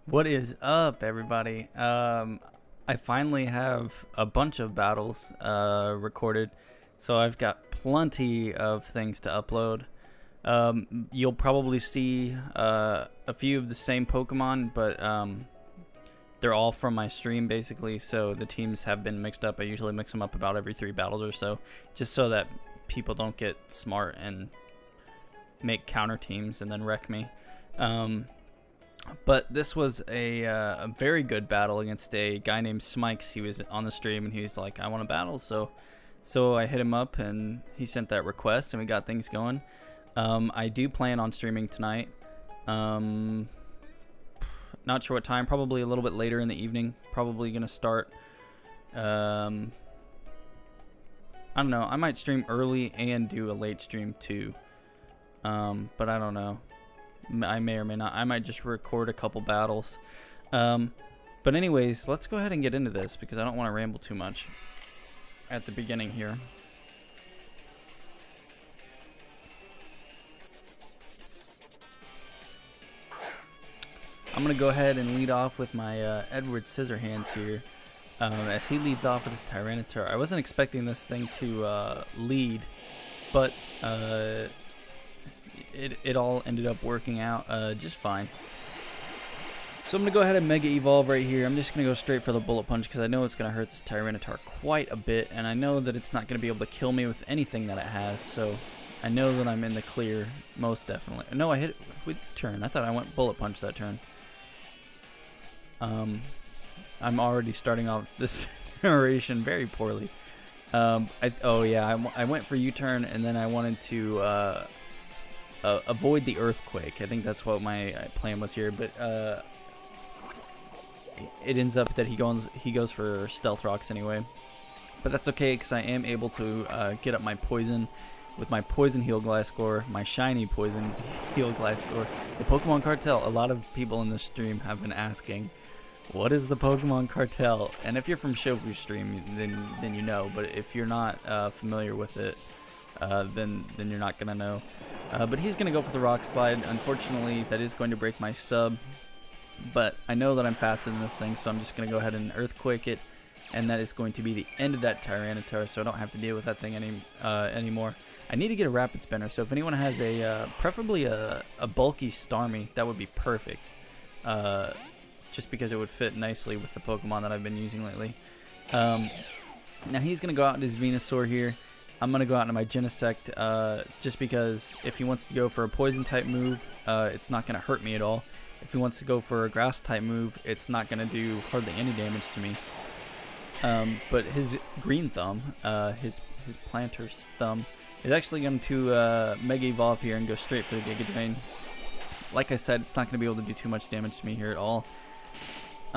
What is up, everybody? I finally have a bunch of battles recorded, so I've got plenty of things to upload. You'll probably see a few of the same Pokemon, but they're all from my stream, basically, so the teams have been mixed up. I usually mix them up about every 3 battles or so, just so that people don't get smart and make counter teams and then wreck me. But this was a very good battle against a guy named Smikes. He was on the stream and he was like, I want to battle. So I hit him up and he sent that request and we got things going. I do plan on streaming tonight. Not sure what time, probably a little bit later in the evening. Probably going to start. I don't know. I might stream early and do a late stream too. But I don't know. I may or may not. I might just record a couple battles. But anyways, let's go ahead and get into this because I don't want to ramble too much at the beginning here. I'm going to go ahead and lead off with my Edward Scissorhands here. As he leads off with his Tyranitar. I wasn't expecting this thing to lead, but it all ended up working out just fine. So I'm going to go ahead and Mega Evolve right here. I'm just going to go straight for the Bullet Punch because I know it's going to hurt this Tyranitar quite a bit, and I know that it's not going to be able to kill me with anything that it has, so I know that I'm in the clear, most definitely. No, I hit it with turn. I thought I went Bullet Punch that turn. I'm already starting off this generation very poorly. Oh yeah, I went for U-turn, and then I wanted to avoid the earthquake. I think that's what my plan was here, but it ends up that he goes for stealth rocks anyway. But that's okay because I am able to get up my poison with my poison heal glass score, my shiny poison heal glass score. The Pokemon Cartel. A lot of people in this stream have been asking, what is the Pokemon Cartel? And if you're from Shofu's stream, then you know. But if you're not familiar with it, then you're not gonna know. But he's gonna go for the Rock Slide. Unfortunately, that is going to break my sub. But I know that I'm faster than this thing, so I'm just gonna go ahead and Earthquake it, and that is going to be the end of that Tyranitar. So I don't have to deal with that thing anymore. I need to get a Rapid Spinner. So if anyone has a preferably a bulky Starmie, that would be perfect. Just because it would fit nicely with the Pokemon that I've been using lately. Now he's going to go out into his Venusaur here. I'm going to go out into my Genesect just because if he wants to go for a Poison type move, it's not going to hurt me at all. If he wants to go for a Grass type move, it's not going to do hardly any damage to me. But his Green Thumb, his Planter's Thumb, is actually going to Mega Evolve here and go straight for the Giga Drain. Like I said, it's not going to be able to do too much damage to me here at all.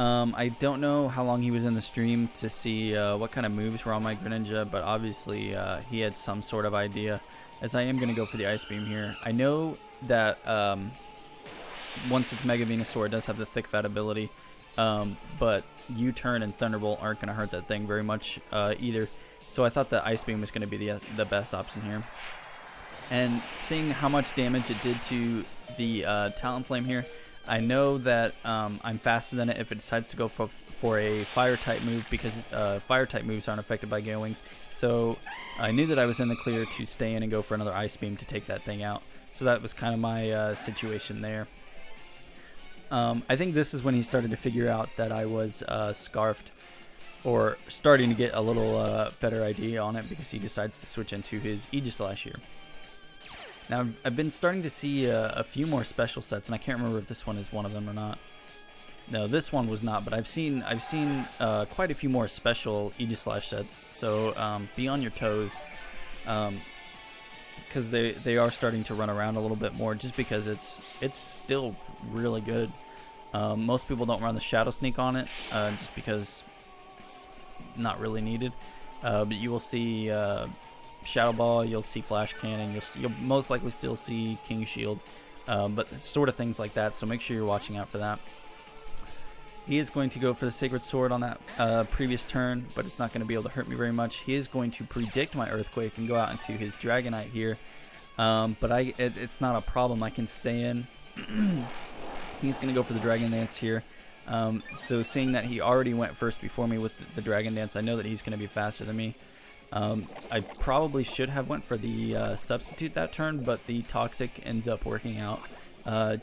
I don't know how long he was in the stream to see what kind of moves were on my Greninja, but obviously he had some sort of idea, as I am going to go for the Ice Beam here. I know that once it's Mega Venusaur, it does have the Thick Fat ability, but U-Turn and Thunderbolt aren't going to hurt that thing very much either, so I thought the Ice Beam was going to be the best option here. And seeing how much damage it did to the Talonflame here, I know that I'm faster than it if it decides to go for a Fire-type move, because Fire-type moves aren't affected by Gale Wings. So I knew that I was in the clear to stay in and go for another Ice Beam to take that thing out. So that was kind of my situation there. I think this is when he started to figure out that I was Scarfed, or starting to get a little better idea on it, because he decides to switch into his Aegislash here. Now, I've been starting to see a few more special sets, and I can't remember if this one is one of them or not. No, this one was not, but I've seen quite a few more special Aegislash sets, so be on your toes, because they are starting to run around a little bit more, just because it's still really good. Most people don't run the Shadow Sneak on it, just because it's not really needed, but you will see Shadow Ball, you'll see Flash Cannon, you'll most likely still see King Shield, but sort of things like that, so make sure you're watching out for that. He is going to go for the Sacred Sword on that previous turn, but it's not going to be able to hurt me very much. He is going to predict my Earthquake and go out into his Dragonite here, but it's not a problem. I can stay in He's going to go for the Dragon Dance here. So seeing that he already went first before me with the Dragon Dance, I know that he's going to be faster than me. I probably should have went for the Substitute that turn, but the Toxic ends up working out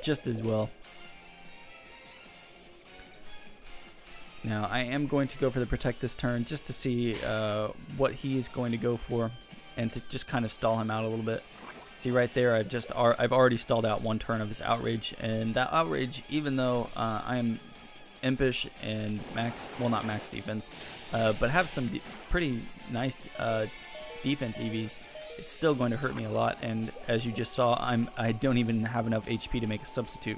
just as well. Now I am going to go for the Protect this turn just to see what he is going to go for, and to just kind of stall him out a little bit. See right there, I've already stalled out one turn of his Outrage, and that Outrage, even though I'm impish and not max defense, but have some pretty nice defense EVs, it's still going to hurt me a lot. And as you just saw, I don't even have enough HP to make a substitute.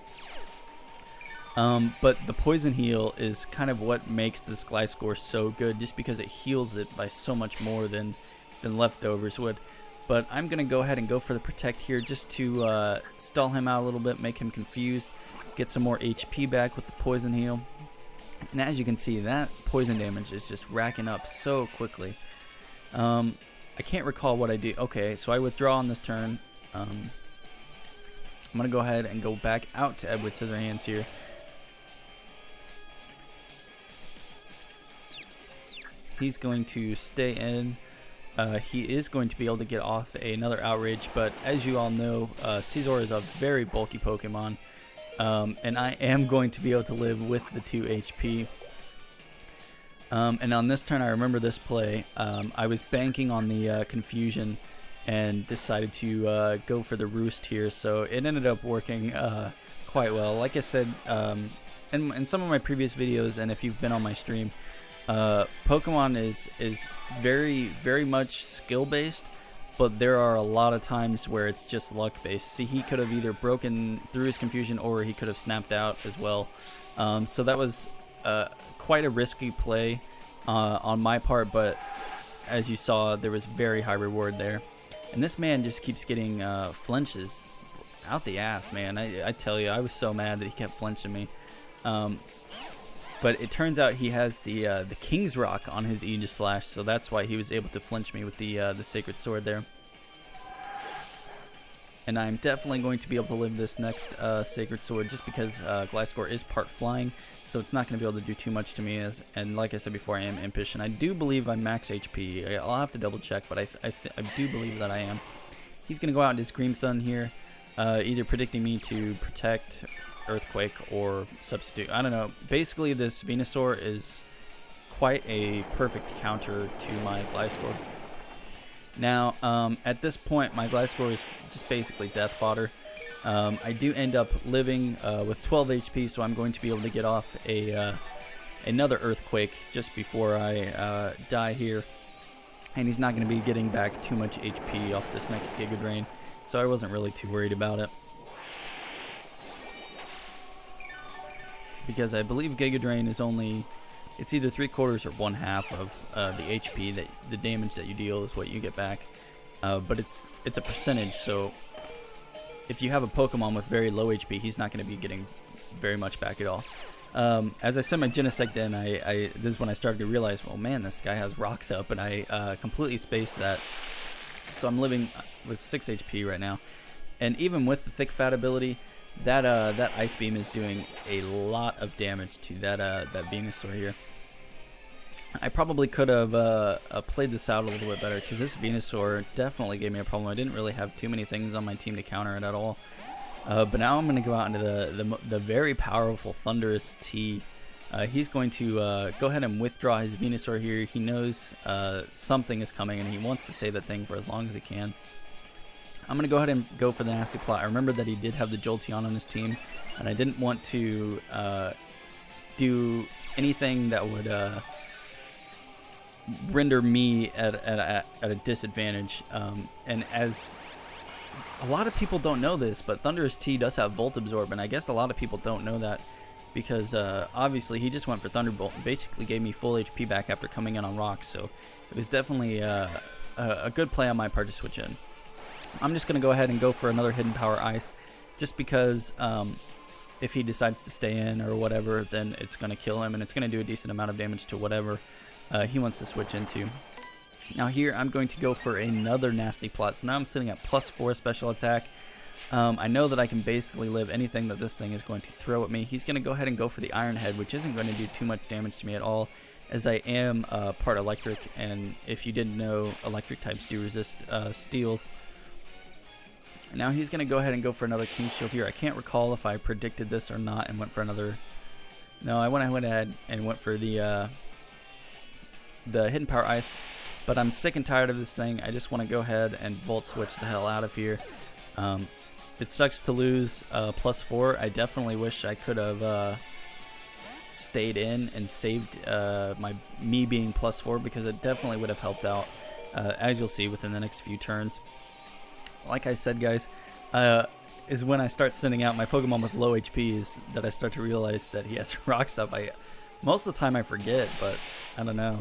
But the Poison Heal is kind of what makes this Gliscor so good, just because it heals it by so much more than Leftovers would. But I'm going to go ahead and go for the Protect here just to stall him out a little bit, make him confused, get some more HP back with the Poison Heal. And as you can see, that poison damage is just racking up so quickly. I can't recall what I do. Okay, so I withdraw on this turn. I'm going to go ahead and go back out to Edward Scissorhands here. He's going to stay in. He is going to be able to get off another Outrage, but as you all know, Caesar is a very bulky Pokemon, and I am going to be able to live with the 2 HP. And on this turn, I remember this play. I was banking on the Confusion and decided to go for the Roost here, so it ended up working quite well. Like I said in some of my previous videos, and if you've been on my stream, Pokemon is very much skill based, but there are a lot of times where it's just luck based. See, he could have either broken through his Confusion or he could have snapped out as well. So that was quite a risky play on my part, but as you saw, there was very high reward there. And this man just keeps getting flinches out the ass, man. I tell you, I was so mad that he kept flinching me. But it turns out he has the King's Rock on his Aegis Slash, so that's why he was able to flinch me with the Sacred Sword there. And I'm definitely going to be able to live this next Sacred Sword, just because Gliscor is part flying, so it's not going to be able to do too much to me. And like I said before, I am impish, and I do believe I'm max HP. I'll have to double check, but I do believe that I am. He's going to go out into Scream Thun here, either predicting me to Protect, Earthquake, or Substitute. I don't know. Basically, this Venusaur is quite a perfect counter to my Gliscor. Now, at this point, my Gliscor is just basically death fodder. I do end up living with 12 HP, so I'm going to be able to get off another Earthquake just before I die here. And he's not going to be getting back too much HP off this next Giga Drain, so I wasn't really too worried about it. Because I believe Giga Drain is only, it's either 3/4 or 1/2 of the HP, that the damage that you deal is what you get back. But it's a percentage, so if you have a Pokemon with very low HP, he's not going to be getting very much back at all. As I sent my Genesect in, this is when I started to realize, well, man, this guy has Rocks up, and I completely spaced that. So I'm living with 6 HP right now, and even with the Thick Fat ability, that Ice Beam is doing a lot of damage to that Venusaur here. I probably could have played this out a little bit better, because this Venusaur definitely gave me a problem. I didn't really have too many things on my team to counter it at all. But now I'm going to go out into the very powerful Thunderous T. He's going to go ahead and withdraw his Venusaur here. He knows something is coming, and he wants to save that thing for as long as he can. I'm going to go ahead and go for the Nasty Plot. I remember that he did have the Jolteon on his team, and I didn't want to do anything that would render me at a disadvantage. And as a lot of people don't know this, but Thunderous T does have Volt Absorb, and I guess a lot of people don't know that because obviously he just went for Thunderbolt and basically gave me full HP back after coming in on Rocks, so it was definitely a good play on my part to switch in. I'm just going to go ahead and go for another Hidden Power Ice, just because if he decides to stay in or whatever, then it's going to kill him, and it's going to do a decent amount of damage to whatever he wants to switch into. Now here I'm going to go for another Nasty Plot, so now I'm sitting at +4 special attack. I know that I can basically live anything that this thing is going to throw at me. He's going to go ahead and go for the Iron Head, which isn't going to do too much damage to me at all, as I am part electric, and if you didn't know, electric types do resist steel. Now he's going to go ahead and go for another King Shield here. I can't recall if I predicted this or not and went for another... No, I went ahead and went for the Hidden Power Ice, but I'm sick and tired of this thing. I just want to go ahead and Volt Switch the hell out of here. It sucks to lose +4. I definitely wish I could have stayed in and saved me being +4, because it definitely would have helped out, as you'll see within the next few turns. Like I said, guys, is when I start sending out my Pokemon with low HP is that I start to realize that he has Rocks up. Most of the time I forget, but I don't know.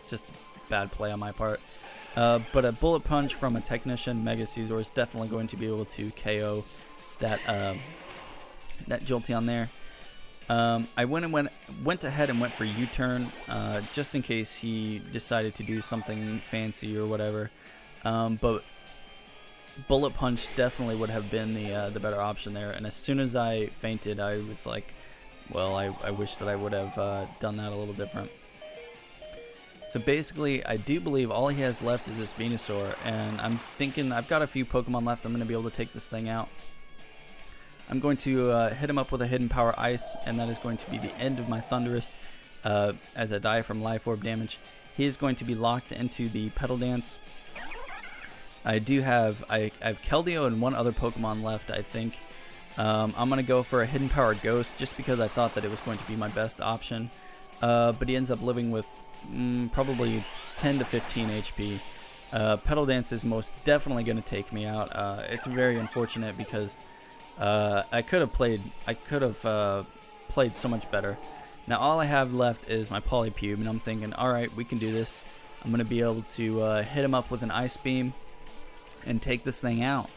It's just a bad play on my part. But a Bullet Punch from a Technician Mega Caesar is definitely going to be able to KO that Jolteon there. I went ahead and went for U-turn just in case he decided to do something fancy or whatever. But Bullet Punch definitely would have been the better option there. And as soon as I fainted, I was like, well, I wish that I would have done that a little different. So basically, I do believe all he has left is this Venusaur, and I'm thinking I've got a few Pokemon left. I'm going to be able to take this thing out. I'm going to hit him up with a Hidden Power Ice, and that is going to be the end of my Thunderous as I die from Life Orb damage. He is going to be locked into the Petal Dance. I do have I have Keldeo and one other Pokemon left, I think. I'm going to go for a Hidden Power Ghost just because I thought that it was going to be my best option. But he ends up living with probably 10 to 15 HP. Petal Dance is most definitely going to take me out. It's very unfortunate because I could have played so much better. Now all I have left is my Polypube, and I'm thinking, all right, we can do this. I'm going to be able to hit him up with an Ice Beam and take this thing out.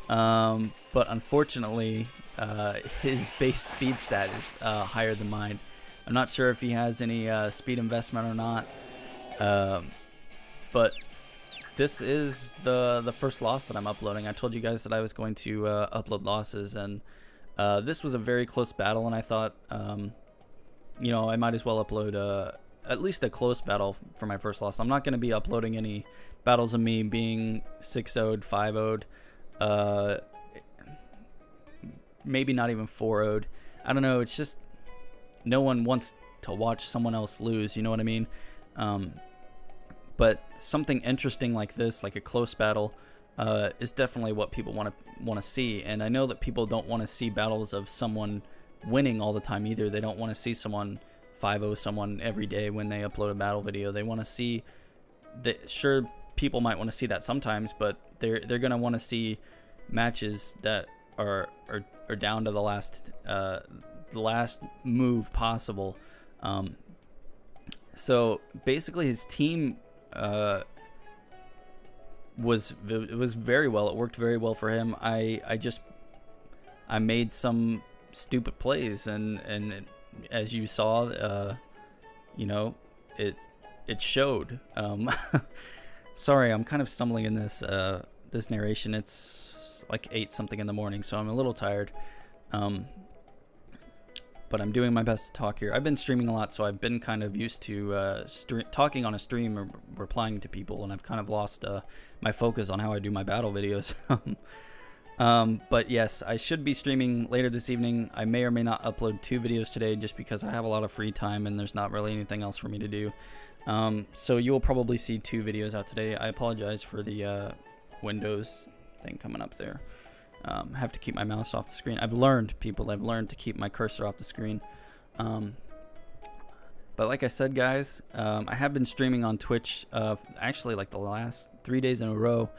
But unfortunately, his base speed stat is higher than mine. I'm not sure if he has any speed investment or not, but this is the first loss that I'm uploading. I told you guys that I was going to upload losses, and this was a very close battle, and I thought, you know, I might as well upload at least a close battle for my first loss. I'm not going to be uploading any battles of me being 6-0'd, 5-0'd, maybe not even 4-0'd. I don't know, it's just no one wants to watch someone else lose, you know what I mean? But something interesting like this, like a close battle, is definitely what people want to see. And I know that people don't want to see battles of someone winning all the time either. They don't want to see someone 5-0 someone every day when they upload a battle video. They want to see that. Sure, people might want to see that sometimes, but they're gonna want to see matches that are down to the last move possible. So basically his team was very well. It worked very well for him. I made some stupid plays, and as you saw, you know, it showed. Sorry, I'm kind of stumbling in this this narration. It's like 8 something in the morning, so I'm a little tired. But I'm doing my best to talk here. I've been streaming a lot, so I've been kind of used to talking on a stream or replying to people, and I've kind of lost my focus on how I do my battle videos. But yes, I should be streaming later this evening. I may or may not upload 2 videos today just because I have a lot of free time and there's not really anything else for me to do. So you will probably see 2 videos out today. I apologize for the Windows thing coming up there. Have to keep my mouse off the screen. I've learned to keep my cursor off the screen. But like I said, guys, I have been streaming on Twitch actually like the last 3 days in a row.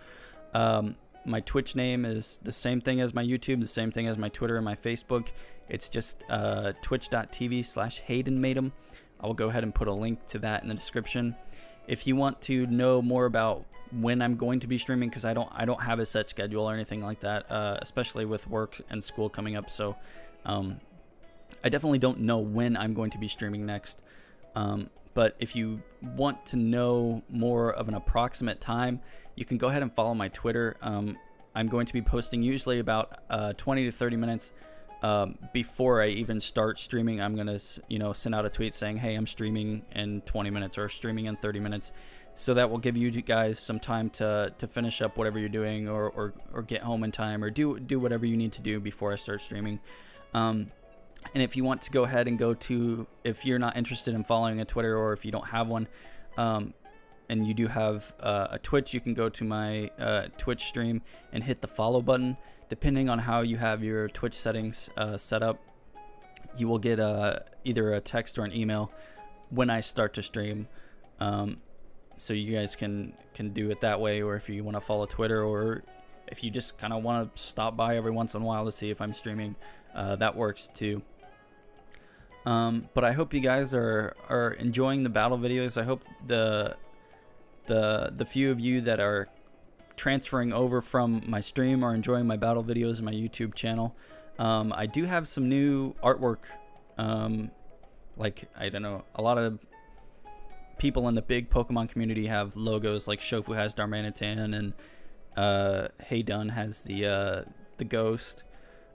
My Twitch name is the same thing as my YouTube, the same thing as my Twitter and my Facebook. It's just twitch.tv/HaydenMade'em. I will go ahead and put a link to that in the description. If you want to know more about when I'm going to be streaming, because I don't have a set schedule or anything like that, especially with work and school coming up. So I definitely don't know when I'm going to be streaming next. But if you want to know more of an approximate time, you can go ahead and follow my Twitter. I'm going to be posting usually about 20 to 30 minutes before I even start streaming. I'm gonna send out a tweet saying, hey, I'm streaming in 20 minutes or streaming in 30 minutes, so that will give you guys some time to finish up whatever you're doing, or get home in time, or do whatever you need to do before I start streaming. And if you want to go ahead and if you're not interested in following a Twitter, or if you don't have one, and you do have a Twitch, you can go to my Twitch stream and hit the follow button. Depending on how you have your Twitch settings set up, you will get either a text or an email when I start to stream. So you guys can do it that way, or if you want to follow Twitter, or if you just kind of want to stop by every once in a while to see if I'm streaming, that works too. But I hope you guys are enjoying the battle videos. I hope the few of you that are transferring over from my stream are enjoying my battle videos in my YouTube channel. I do have some new artwork. Like, I don't know, a lot of people in the big Pokemon community have logos, like Shofu has Darmanitan, and Hayden has the Ghost,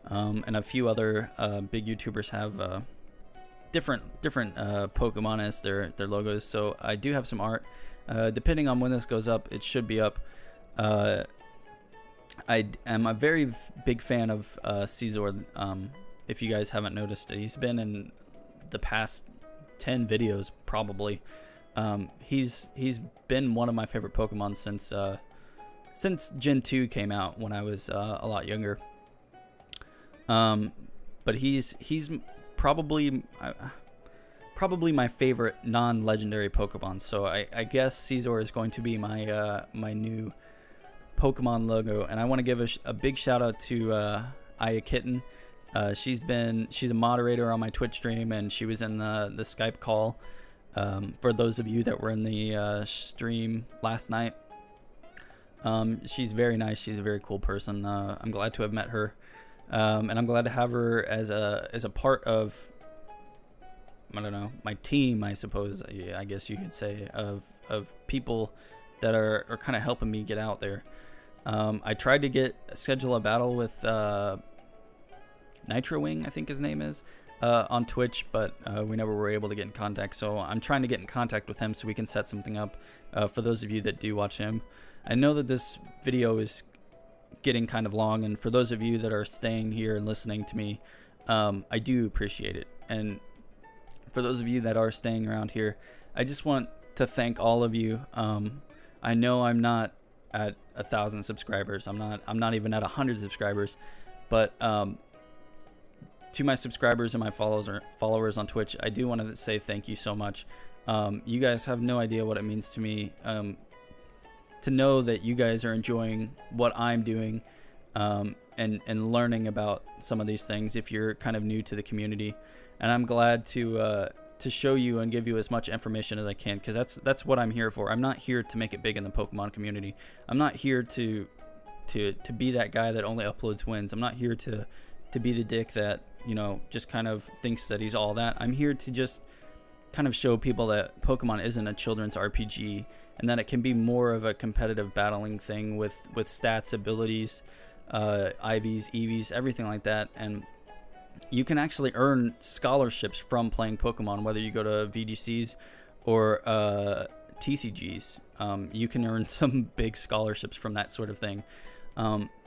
and a few other big YouTubers have different Pokemon as their logos. So I do have some art. Depending on when this goes up, it should be up. I am a very big fan of Caesar. If you guys haven't noticed, he's been in the past 10 videos probably. He's been one of my favorite Pokemon since Gen 2 came out, when I was a lot younger. But he's probably my favorite non-legendary Pokemon. So I guess Caesar is going to be my my new Pokemon logo. And I want to give a big shout out to Aya Kitten. She's a moderator on my Twitch stream, and she was in the Skype call for those of you that were in the stream last night. She's very nice. She's a very cool person. I'm glad to have met her, and I'm glad to have her as a part of, I don't know, my team, I suppose. I guess you could say, of people that are kind of helping me get out there. I tried to schedule a battle with Nitro Wing, I think his name is, on Twitch, but we never were able to get in contact. So I'm trying to get in contact with him so we can set something up for those of you that do watch him. I know that this video is getting kind of long, and for those of you that are staying here and listening to me, I do appreciate it. And for those of you that are staying around here, I just want to thank all of you. I know I'm not at 1,000 subscribers. I'm not even at 100 subscribers, but to my subscribers and my followers on Twitch, I do want to say thank you so much. You guys have no idea what it means to me to know that you guys are enjoying what I'm doing, and learning about some of these things if you're kind of new to the community. And I'm glad to show you and give you as much information as I can, because that's what I'm here for. I'm not here to make it big in the Pokemon community. I'm not here to be that guy that only uploads wins. I'm not here to be the dick that, just kind of thinks that he's all that. I'm here to just kind of show people that Pokemon isn't a children's RPG, and that it can be more of a competitive battling thing with stats, abilities, IVs, EVs, everything like that. And you can actually earn scholarships from playing Pokemon, whether you go to VGCs or TCGs. You can earn some big scholarships from that sort of thing.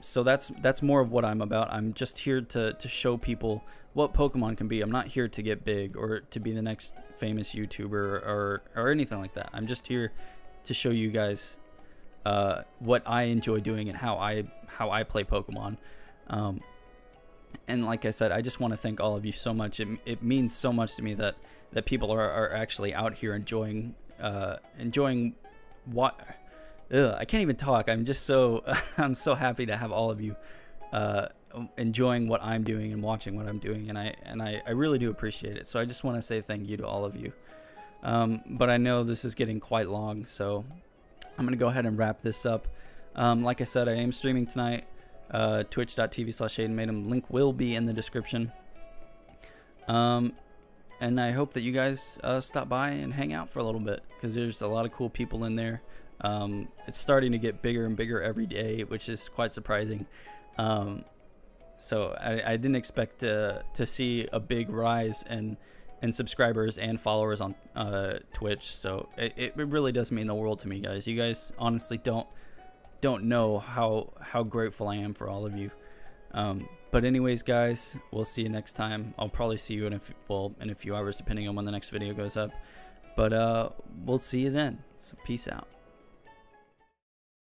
So that's more of what I'm about. I'm just here to show people what Pokemon can be. I'm not here to get big or to be the next famous YouTuber or anything like that. I'm just here to show you guys what I enjoy doing and how I play Pokemon. And like I said, I just want to thank all of you so much. It means so much to me that people are actually out here enjoying what. I can't even talk. I'm just I'm so happy to have all of you enjoying what I'm doing and watching what I'm doing, and I really do appreciate it. So I just want to say thank you to all of you. But I know this is getting quite long, so I'm gonna go ahead and wrap this up. Like I said, I am streaming tonight. Twitch.tv/HaydenMadeHim. Link will be in the description. And I hope that you guys stop by and hang out for a little bit, because there's a lot of cool people in there. It's starting to get bigger and bigger every day, which is quite surprising. So I didn't expect to see a big rise in subscribers and followers on Twitch. So it really does mean the world to me, guys. You guys honestly don't know how grateful I am for all of you. But anyways, guys, we'll see you next time. I'll probably see you in a few hours, depending on when the next video goes up. But we'll see you then. So peace out.